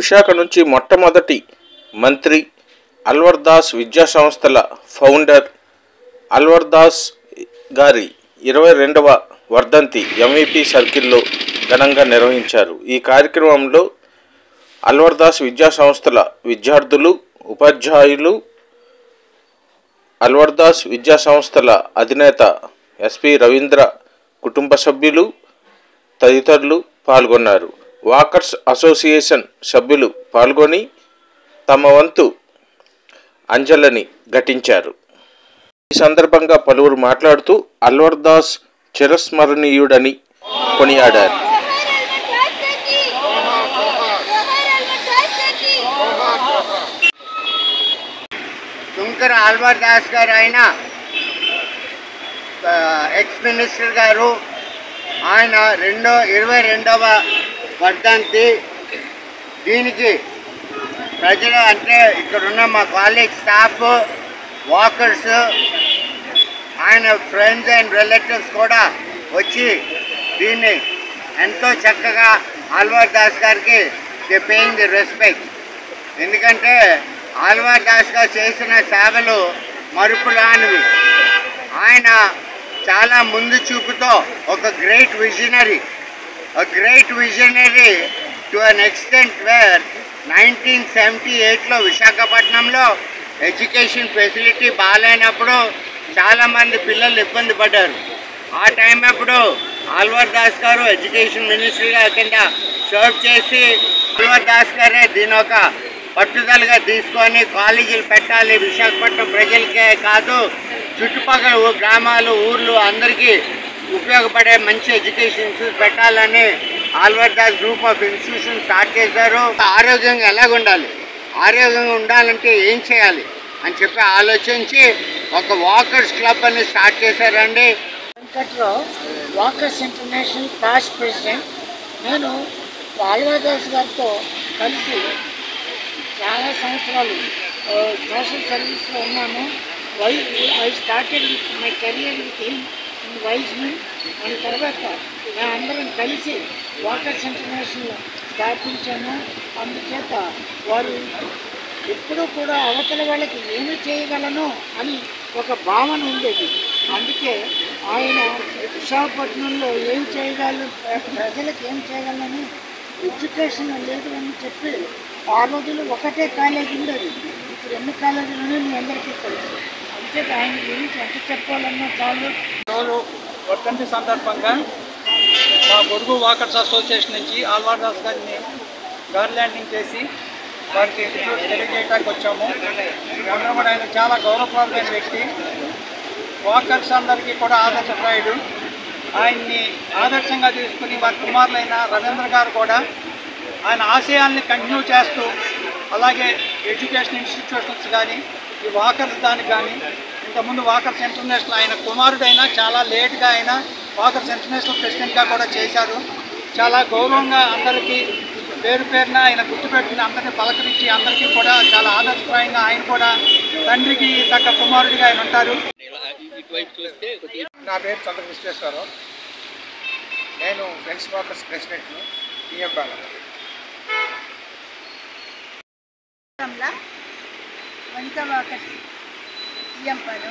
విశాఖ నుంచి మొట్టమొదటి మంత్రి, అల్వర్ దాస్ విద్యా సంస్థల ఫౌండర్ అల్వర్ దాస్ గారి 22వ వర్ధంతి ఎంవిపి సర్కిల్లో ఘనంగా నిర్వహించారు. ఈ కార్యక్రమంలో అల్వర్ దాస్ విద్యా సంస్థల విద్యార్థులు, ఉపాధ్యాయులు, అల్వర్ దాస్ విద్యా సంస్థల అధినేత ఎస్పి రవీంద్ర కుటుంబ సభ్యులు తదితరులు పాల్గొన్నారు. వాకర్స్ అసోసియేషన్ సభ్యులు పాల్గొని తమ వంతు అంజలిని ఘటించారు. ఈ సందర్భంగా పలువురు మాట్లాడుతూ అల్వర్ దాస్ చిరస్మరణీయుడని కొనియాడారు. శంకర్ అల్వర్ దాస్ గారు ఆయన ఎక్స్ మినిస్టర్ గారు, ఆయన 22వ వర్ధంతి. దీనికి ప్రజలు అంటే ఇక్కడున్న మా కాలేజ్ స్టాఫ్, వాకర్స్, ఆయన ఫ్రెండ్స్ అండ్ రిలేటివ్స్ కూడా వచ్చి దీన్ని ఎంతో చక్కగా అల్వర్ దాస్ గారికి దే పేయింగ్ ది రెస్పెక్ట్. ఎందుకంటే అల్వర్ దాస్ గారు చేసిన సేవలు మరుపురానివి. ఆయన చాలా ముందు చూపుతో ఒక great visionary to an extent where 1978లో విశాఖపట్నంలో ఎడ్యుకేషన్ ఫెసిలిటీ బాగాలేనప్పుడు చాలామంది పిల్లలు ఇబ్బంది పడ్డారు. ఆ టైం అప్పుడు అల్వర్ దాస్ గారు ఎడ్యుకేషన్ మినిస్టర్గా కింద సర్వ్ చేసి అల్వర్ దాస్ గారే దీని ఒక పట్టుదలగా తీసుకొని కాలేజీలు పెట్టాలి, విశాఖపట్నం ప్రజలకే కాదు చుట్టుపక్కల గ్రామాలు, ఊర్లు అందరికీ ఉపయోగపడే మంచి ఎడ్యుకేషన్ ఇన్స్టిట్యూట్ పెట్టాలని Alwar Das group of institution start చేశారు. ఆరోగ్యంగా ఎలాగుండాలి, ఆరోగ్యంగా ఉండాలంటే ఏం చేయాలి అని చెప్పి ఆలోచించి ఒక వాకర్స్ క్లబ్ అని స్టార్ట్ చేశారండి. Venkatrao, walkers international past president. నేను అల్వర్ దాస్ గారితో కలిసి చాలా సంవత్సరాలు సోషల్ సర్వీస్లో ఉన్నాను. I started with my career with him in Y's Men. దాని తర్వాత మేమందరం కలిసి వాకర్స్ ఇంటర్నేషనల్ స్థాపించాము. అందుచేత వారు ఎప్పుడూ కూడా అవతల వాళ్ళకి ఏమి చేయగలను అని ఒక భావన ఉండేది. అందుకే ఆయన విశాఖపట్నంలో ఏం చేయగలను, ప్రజలకు ఏం చేయగలను, ఎడ్యుకేషన్ లేదు అని చెప్పి ఆ రోజులు ఒకటే కాలేజీ ఉండేది. ఇప్పుడు ఎన్ని కాలేజీలు మీ అందరికీ తెలుసు. అంతే ఆయన గురించి ఎంత చెప్పాలన్నా చాలు. రోజు వర్ధంతి సందర్భంగా మా పొరుగు వాకర్స్ అసోసియేషన్ నుంచి అల్వర్ దాస్ గారిని గార్లాండింగ్ చేసి వారికి తెలియజేయడానికి వచ్చాము. అందరూ కూడా ఆయన చాలా గౌరవప్రదమైన వ్యక్తి, వాకర్స్ అందరికీ కూడా ఆదర్శప్రాయుడు. ఆయన్ని ఆదర్శంగా తీసుకుని వారి కుమారులైన రవీంద్ర గారు కూడా ఆయన ఆశయాల్ని కంటిన్యూ చేస్తూ, అలాగే ఎడ్యుకేషన్ ఇన్స్టిట్యూషన్స్ కానీ ఈ వాకర్స్ దానికి కానీ ఇంతకుముందు వాకర్స్ ఇంటర్నేషనల్ ఆయన కుమారుడైనా చాలా లేట్గా ఆయన వాకర్స్ ఇంటర్నేషనల్ ప్రెసిడెంట్గా కూడా చేశారు. చాలా గౌరవంగా అందరికీ పేరు పేరున ఆయన గుర్తుపెట్టుకుని అందరినీ పలకరించి అందరికీ కూడా చాలా ఆదర్శప్రాయంగా ఆయన కూడా తండ్రికి తగ్గ కుమారుడిగా ఆయన ఉంటారు. నా పేరు చంద్ర విశ్వేశ్వరరావు. నేను ఫ్రెండ్స్ వాకర్స్ ప్రెసిడెంట్ను పిఎంబాల. వనిత వాకర్స్ పిఎంపాడు.